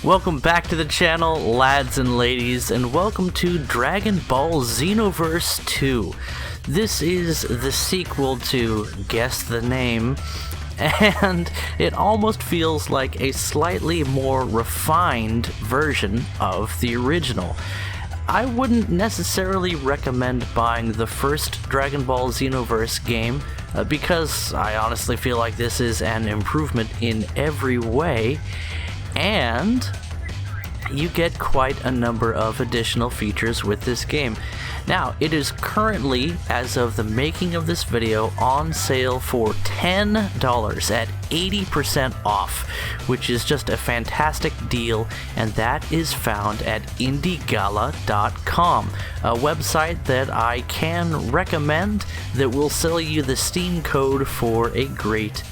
Welcome back to the channel, lads and ladies, and welcome to Dragonball Xenoverse 2. This is the sequel to Guess the Name, and it almost feels like a slightly more refined version of the original. I wouldn't necessarily recommend buying the first Dragon Ball Xenoverse game, because I honestly feel like this is an improvement in every way, and you get quite a number of additional features with this game. Now, it is currently, as of the making of this video, on sale for $10 at 80% off, which is just a fantastic deal, and that is found at indiegala.com, a website that I can recommend that will sell you the Steam code for a great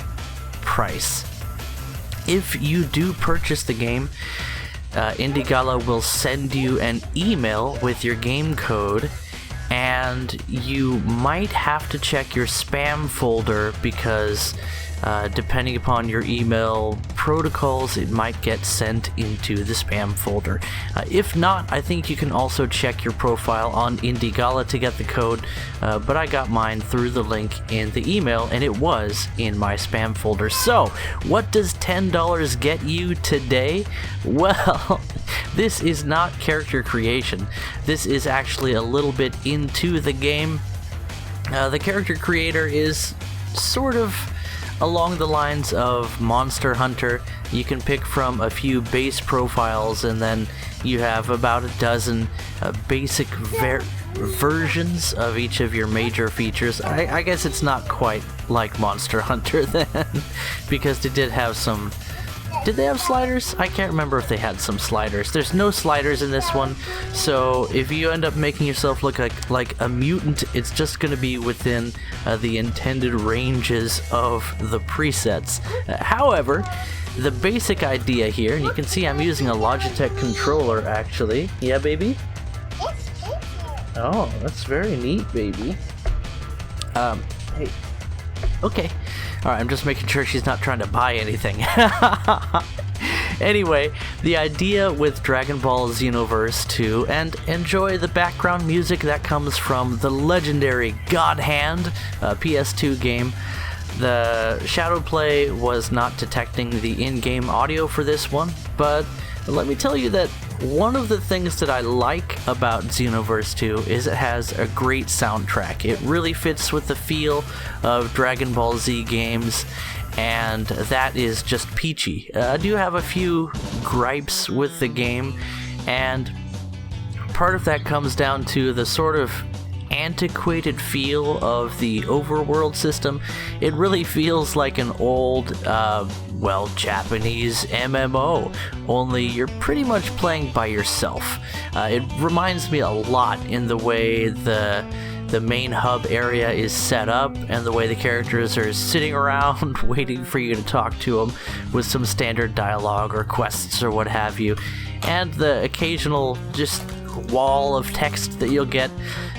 price. If you do purchase the game, Indiegala will send you an email with your game code, and you might have to check your spam folder because depending upon your email protocols, it might get sent into the spam folder. If not, I think you can also check your profile on Indiegala to get the code, but I got mine through the link in the email, and it was in my spam folder. So, what does $10 get you today? Well, this is not character creation. This is actually a little bit into the game. The character creator is sort of along the lines of Monster Hunter. You can pick from a few base profiles, and then you have about a dozen basic versions of each of your major features. I guess it's not quite like Monster Hunter then, because they did have some... Did they have sliders? I can't remember if they had some sliders. There's no sliders in this one, so if you end up making yourself look like a mutant, it's just going to be within the intended ranges of the presets. However, the basic idea here, and you can see I'm using a Logitech controller actually. Yeah, baby? Oh, that's very neat, baby. Hey. Okay. Alright, I'm just making sure she's not trying to buy anything. Anyway, the idea with Dragon Ball Xenoverse 2, and enjoy the background music that comes from the legendary God Hand PS2 game. The Shadow Play was not detecting the in-game audio for this one, but let me tell you that one of the things that I like about Xenoverse 2 is it has a great soundtrack. It really fits with the feel of Dragon Ball Z games, and that is just peachy. I do have a few gripes with the game, and part of that comes down to the sort of antiquated feel of the overworld system. It really feels like an old, Japanese MMO, only you're pretty much playing by yourself. It reminds me a lot in the way the main hub area is set up, and the way the characters are sitting around waiting for you to talk to them with some standard dialogue or quests or what have you, and the occasional just wall of text that you'll get.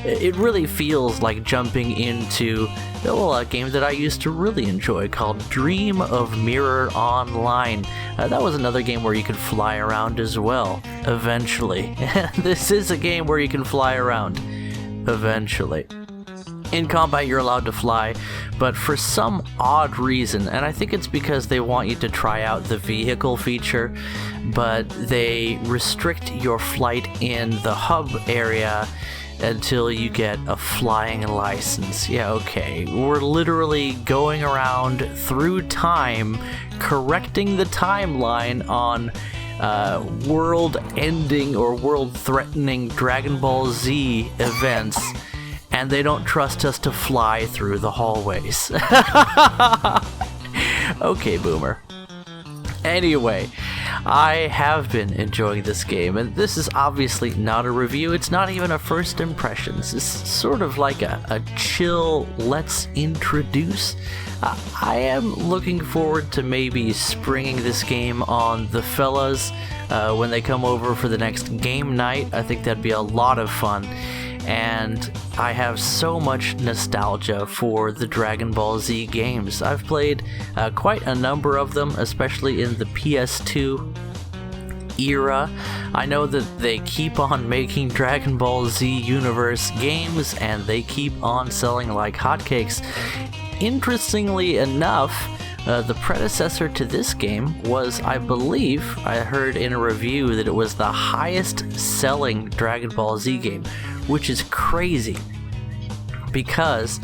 It really feels like jumping into a game that I used to really enjoy called Dream of Mirror Online. That was another game where you could fly around as well, eventually. This is a game where you can fly around, eventually. In combat, you're allowed to fly, but for some odd reason, and I think it's because they want you to try out the vehicle feature, but they restrict your flight in the hub area until you get a flying license. Yeah, okay. We're literally going around through time, correcting the timeline on world-ending or world-threatening Dragon Ball Z events, and they don't trust us to fly through the hallways. Okay, Boomer. Anyway, I have been enjoying this game, and this is obviously not a review. It's not even a first impressions. It's sort of like a chill, let's introduce. I am looking forward to maybe springing this game on the fellas when they come over for the next game night. I think that'd be a lot of fun. and I have so much nostalgia for the Dragon Ball Z games. I've played quite a number of them, especially in the PS2 era. I know that they keep on making Dragon Ball Xenoverse games, and they keep on selling like hotcakes. Interestingly enough, the predecessor to this game was, I believe, I heard in a review that it was the highest selling Dragon Ball Z game, which is crazy because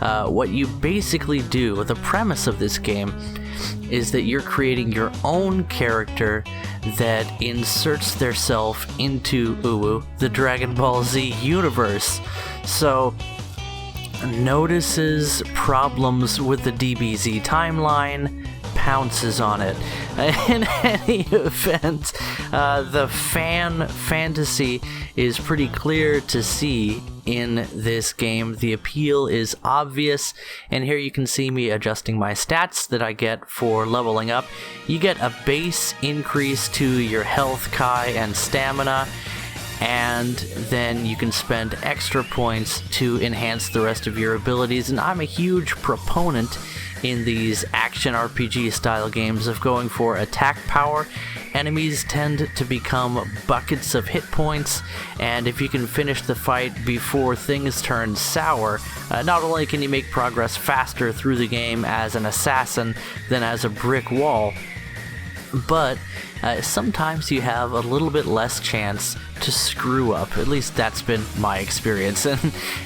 what you basically do, the premise of this game, is that you're creating your own character that inserts theirself into the Dragon Ball Z universe. So notices problems with the DBZ timeline, pounces on it. In any event, the fan fantasy is pretty clear to see in this game. The appeal is obvious, and here you can see me adjusting my stats that I get for leveling up. You get a base increase to your health, Kai, and stamina, and then you can spend extra points to enhance the rest of your abilities. And I'm a huge proponent in these action RPG style games of going for attack power. Enemies tend to become buckets of hit points, and if you can finish the fight before things turn sour, not only can you make progress faster through the game as an assassin than as a brick wall, but sometimes you have a little bit less chance to screw up. At least that's been my experience.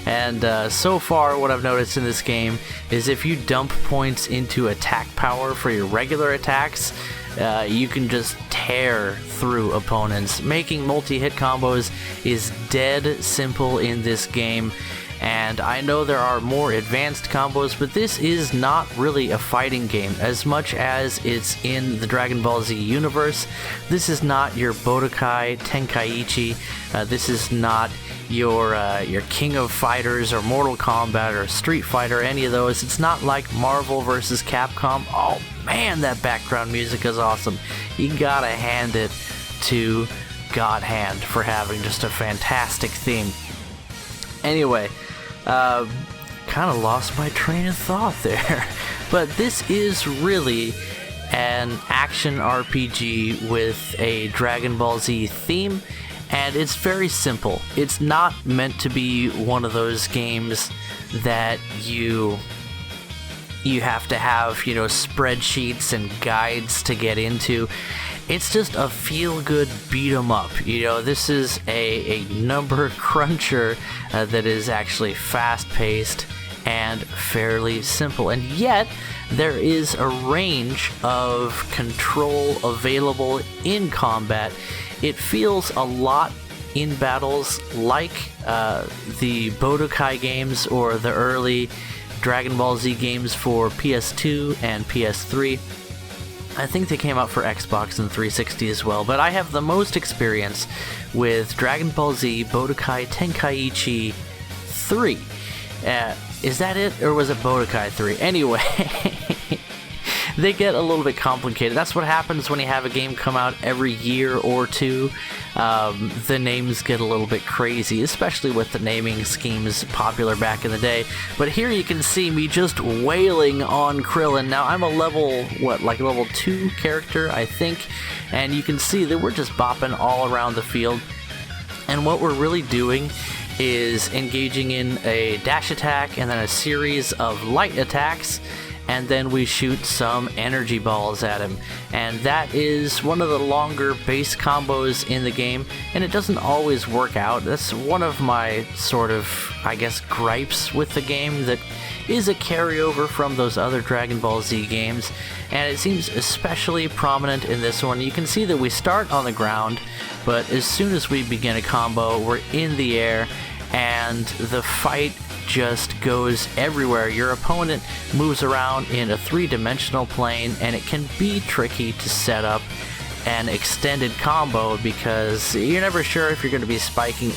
And so far what I've noticed in this game is if you dump points into attack power for your regular attacks, you can just tear through opponents. Making multi-hit combos is dead simple in this game. And I know there are more advanced combos, but this is not really a fighting game as much as it's in the Dragon Ball Z universe. This is not your Budokai Tenkaichi. This is not your King of Fighters or Mortal Kombat or Street Fighter, any of those. It's not like Marvel vs. Capcom. Oh man, that background music is awesome. You gotta hand it to God Hand for having just a fantastic theme. Anyway, kind of lost my train of thought there. But this is really an action RPG with a Dragon Ball Z theme, and it's very simple. It's not meant to be one of those games that you have to have, spreadsheets and guides to get into. It's just a feel-good beat-em-up. This is a number cruncher that is actually fast-paced and fairly simple. And yet, there is a range of control available in combat. It feels a lot in battles like the Budokai games or the early Dragon Ball Z games for PS2 and PS3. I think they came out for Xbox and 360 as well, but I have the most experience with Dragon Ball Z Budokai Tenkaichi 3. Is that it, or was it Budokai 3? Anyway, they get a little bit complicated. That's what happens when you have a game come out every year or two. The names get a little bit crazy, especially with the naming schemes popular back in the day. But here you can see me just wailing on Krillin. Now I'm a level 2 character, I think, and you can see that we're just bopping all around the field. And what we're really doing is engaging in a dash attack and then a series of light attacks, and then we shoot some energy balls at him. And that is one of the longer base combos in the game, and it doesn't always work out. That's one of my sort of, gripes with the game that is a carryover from those other Dragon Ball Z games, and it seems especially prominent in this one. You can see that we start on the ground, but as soon as we begin a combo, we're in the air, and the fight just goes everywhere. Your opponent moves around in a three-dimensional plane, and it can be tricky to set up an extended combo because you're never sure if you're going to be spiking.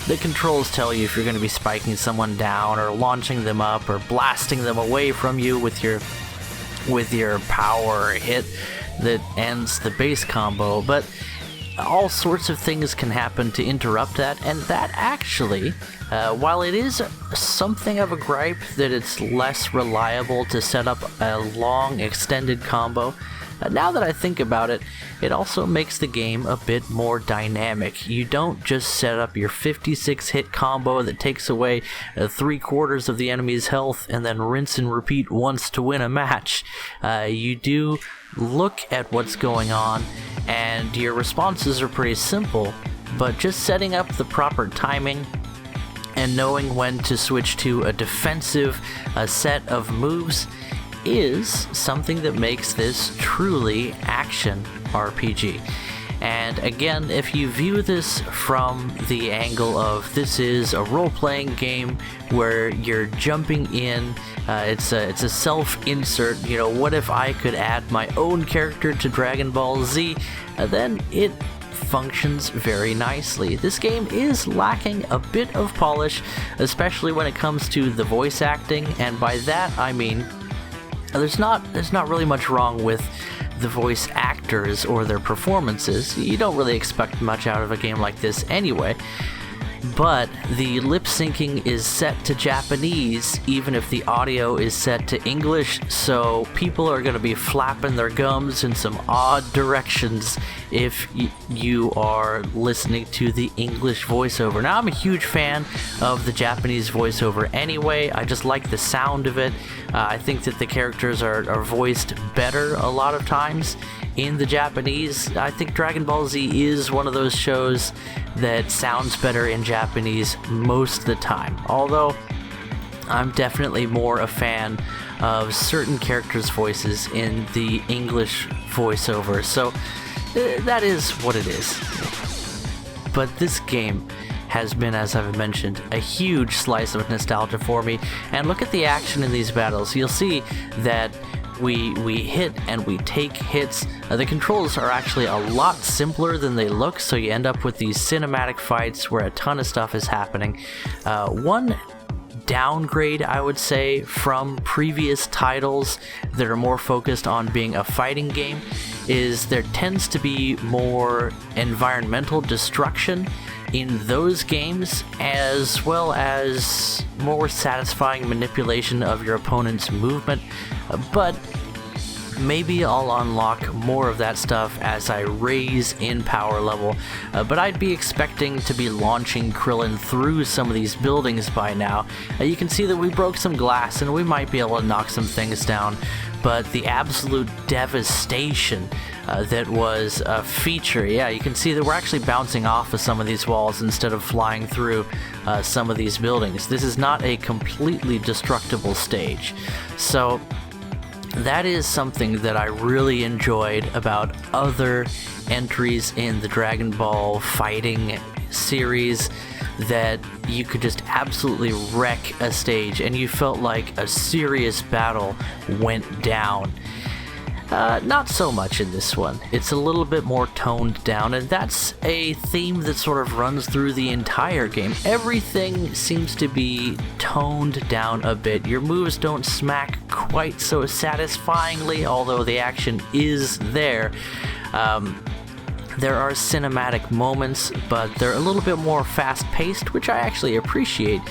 The controls tell you if you're going to be spiking someone down or launching them up or blasting them away from you with your power hit that ends the base combo, but all sorts of things can happen to interrupt that, and that actually, while it is something of a gripe that it's less reliable to set up a long extended combo, Now that I think about it, it also makes the game a bit more dynamic. You don't just set up your 56 hit combo that takes away 3/4 of the enemy's health and then rinse and repeat once to win a match. You do look at what's going on, and your responses are pretty simple, but just setting up the proper timing and knowing when to switch to a defensive set of moves is something that makes this truly action RPG. And again, if you view this from the angle of this is a role-playing game where you're jumping in, it's a self-insert, what if I could add my own character to Dragon Ball Z, then it functions very nicely. This game is lacking a bit of polish, especially when it comes to the voice acting, and by that I mean there's not really much wrong with the voice actors or their performances. You don't really expect much out of a game like this anyway. But the lip syncing is set to Japanese, even if the audio is set to English, so people are going to be flapping their gums in some odd directions if you are listening to the English voiceover. Now, I'm a huge fan of the Japanese voiceover anyway. I just like the sound of it. I think that the characters are voiced better a lot of times in the Japanese. I think Dragon Ball Z is one of those shows that sounds better in Japanese most of the time, although I'm definitely more a fan of certain characters' voices in the English voiceover, so that is what it is. But this game has been, as I've mentioned, a huge slice of nostalgia for me, and look at the action in these battles. You'll see that we hit and we take hits. The controls are actually a lot simpler than they look, so you end up with these cinematic fights where a ton of stuff is happening. One downgrade, I would say, from previous titles that are more focused on being a fighting game is there tends to be more environmental destruction in those games, as well as more satisfying manipulation of your opponent's movement, but maybe I'll unlock more of that stuff as I raise in power level, but I'd be expecting to be launching Krillin through some of these buildings by now. You can see that we broke some glass and we might be able to knock some things down, but the absolute devastation that was a feature, yeah, you can see that we're actually bouncing off of some of these walls instead of flying through some of these buildings. This is not a completely destructible stage, so that is something that I really enjoyed about other entries in the Dragon Ball fighting series, that you could just absolutely wreck a stage and you felt like a serious battle went down. Not so much in this one. It's a little bit more toned down, and that's a theme that sort of runs through the entire game. Everything seems to be toned down a bit. Your moves don't smack quite so satisfyingly, although the action is there. There are cinematic moments, but they're a little bit more fast-paced, which I actually appreciate.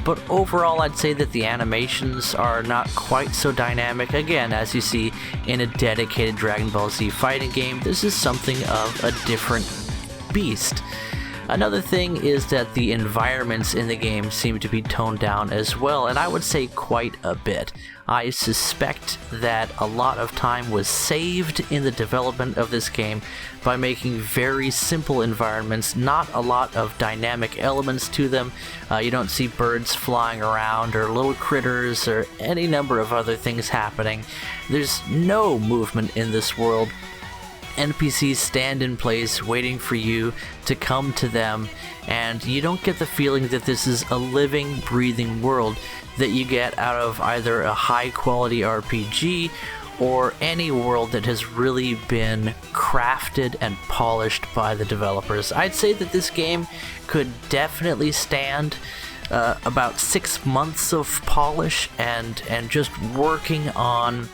But overall, I'd say that the animations are not quite so dynamic. Again, as you see in a dedicated Dragon Ball Z fighting game, this is something of a different beast. Another thing is that the environments in the game seem to be toned down as well, and I would say quite a bit. I suspect that a lot of time was saved in the development of this game by making very simple environments, not a lot of dynamic elements to them. You don't see birds flying around or little critters or any number of other things happening. There's no movement in this world. NPCs stand in place waiting for you to come to them, and you don't get the feeling that this is a living, breathing world that you get out of either a high-quality RPG or any world that has really been crafted and polished by the developers. I'd say that this game could definitely stand about 6 months of polish and just working on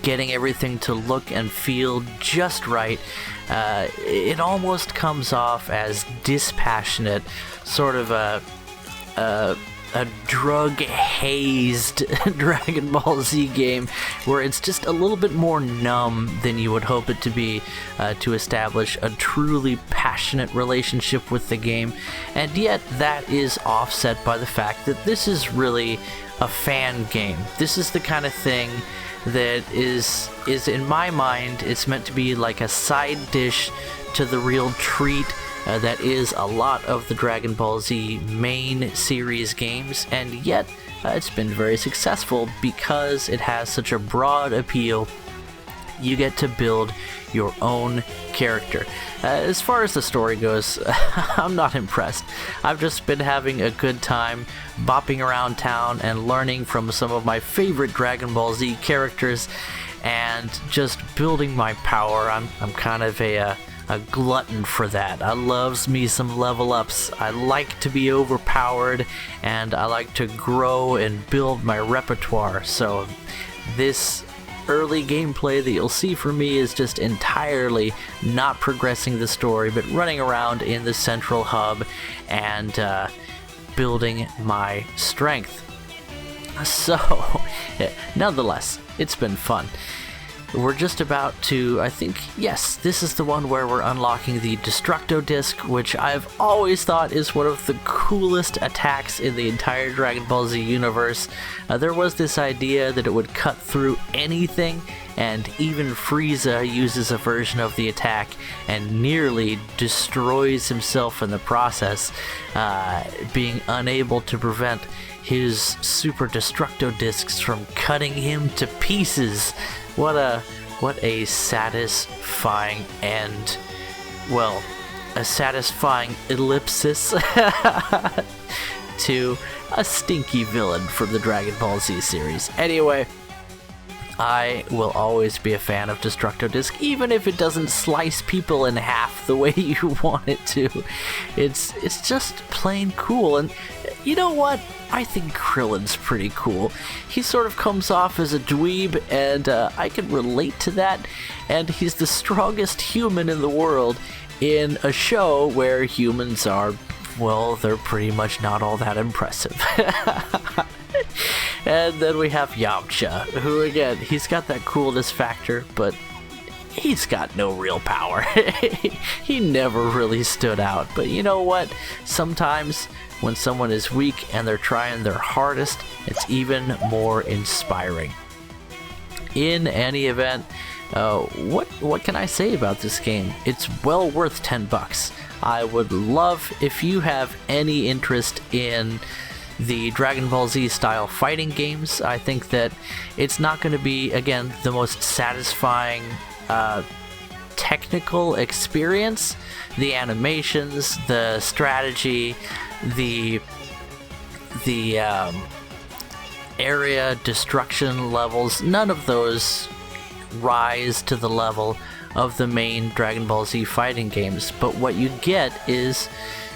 getting everything to look and feel just right. It almost comes off as dispassionate, sort of a a drug-hazed Dragon Ball Z game where it's just a little bit more numb than you would hope it to be to establish a truly passionate relationship with the game, and yet that is offset by the fact that this is really a fan game. This is the kind of thing that is in my mind, it's meant to be like a side dish to the real treat that is a lot of the Dragon Ball Z main series games, and yet it's been very successful because it has such a broad appeal. You get to build your own character. As far as the story goes, I'm not impressed. I've just been having a good time bopping around town and learning from some of my favorite Dragon Ball Z characters and just building my power. I'm kind of a glutton for that. I loves me some level ups. I like to be overpowered, and I like to grow and build my repertoire. So this early gameplay that you'll see from me is just entirely not progressing the story, but running around in the central hub and building my strength. So, nonetheless, it's been fun. We're just about to, I think, yes, this is the one where we're unlocking the Destructo Disc, which I've always thought is one of the coolest attacks in the entire Dragon Ball Z universe. There was this idea that it would cut through anything, and even Frieza uses a version of the attack and nearly destroys himself in the process, being unable to prevent his Super Destructo Discs from cutting him to pieces. What a satisfying end. Well, a satisfying ellipsis to a stinky villain from the Dragon Ball Z series. Anyway, I will always be a fan of Destructo Disc, even if it doesn't slice people in half the way you want it to. It's just plain cool, and you know what? I think Krillin's pretty cool. He sort of comes off as a dweeb, and I can relate to that, and he's the strongest human in the world in a show where humans are, well, they're pretty much not all that impressive. And then we have Yamcha, who again, he's got that coolness factor, but he's got no real power. He never really stood out. But you know what? Sometimes when someone is weak and they're trying their hardest, it's even more inspiring. In any event, what can I say about this game? It's well worth $10. I would love if you have any interest in the Dragon Ball Z style fighting games. I think that it's not going to be, again, the most satisfying technical experience. The animations, the strategy, the area destruction levels, none of those rise to the level of the main Dragon Ball Z fighting games, but what you get is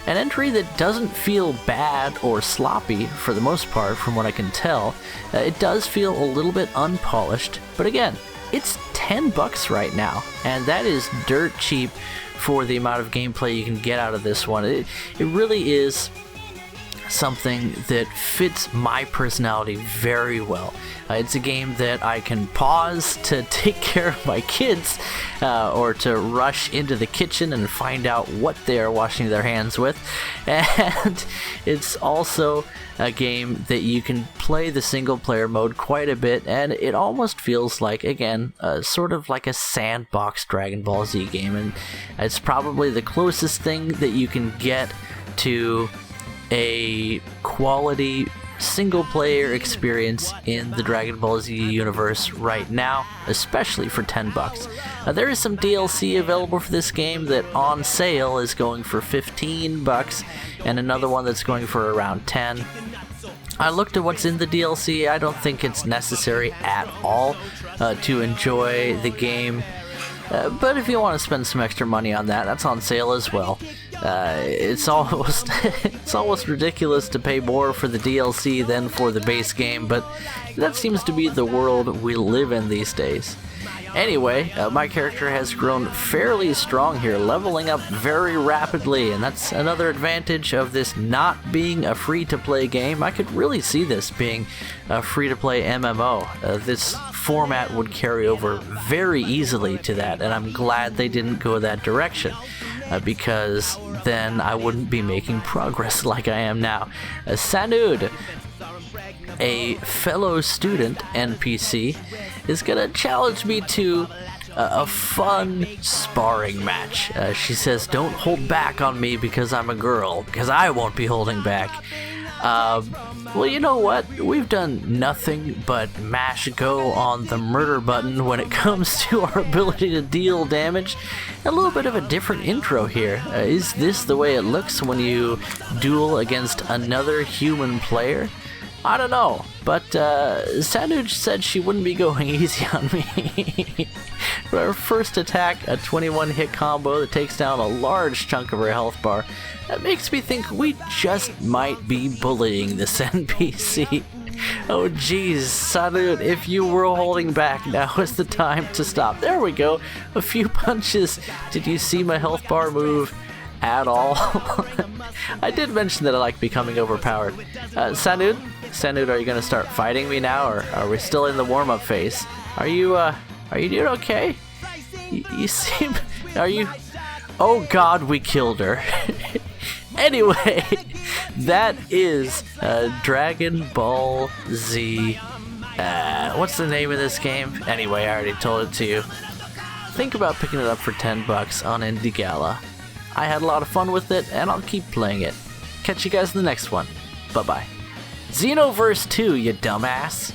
an entry that doesn't feel bad or sloppy for the most part, from what I can tell. It does feel a little bit unpolished, but again, it's $10 right now, and that is dirt cheap for the amount of gameplay you can get out of this one. It really is something that fits my personality very well. It's a game that I can pause to take care of my kids, or to rush into the kitchen and find out what they are washing their hands with. And it's also a game that you can play the single player mode quite a bit, and it almost feels like, again, sort of like a sandbox Dragon Ball Z game, and it's probably the closest thing that you can get to a quality single player experience in the Dragon Ball Z universe right now, especially for $10. There is some DLC available for this game that on sale is going for $15, and another one that's going for around $10. I looked at what's in the DLC. I don't think it's necessary at all to enjoy the game. But if you want to spend some extra money on that, that's on sale as well. It's almost ridiculous to pay more for the DLC than for the base game, but that seems to be the world we live in these days. Anyway, my character has grown fairly strong here, leveling up very rapidly, and that's another advantage of this not being a free-to-play game. I could really see this being a free-to-play MMO. This format would carry over very easily to that, and I'm glad they didn't go that direction, because then I wouldn't be making progress like I am now. Sanud, a fellow student NPC, is gonna challenge me to a fun sparring match. She says, don't hold back on me because I'm a girl, because I won't be holding back. Well, you know what? We've done nothing but mash go on the murder button when it comes to our ability to deal damage. A little bit of a different intro here. Is this the way it looks when you duel against another human player? I don't know, but Sanuj said she wouldn't be going easy on me. Her first attack, a 21 hit combo that takes down a large chunk of her health bar. That makes me think we just might be bullying this NPC. Oh geez, Sanuj, if you were holding back, now is the time to stop. There we go, a few punches. Did you see my health bar move at all? I did mention that I like becoming overpowered. Sanud, are you gonna start fighting me now, or are we still in the warm-up phase? Are you doing okay? You seem... Are you... Oh god, we killed her. Anyway, that is Dragon Ball Z... what's the name of this game? Anyway, I already told it to you. Think about picking it up for $10 on Indie Gala. I had a lot of fun with it, and I'll keep playing it. Catch you guys in the next one. Bye-bye. Xenoverse 2, you dumbass!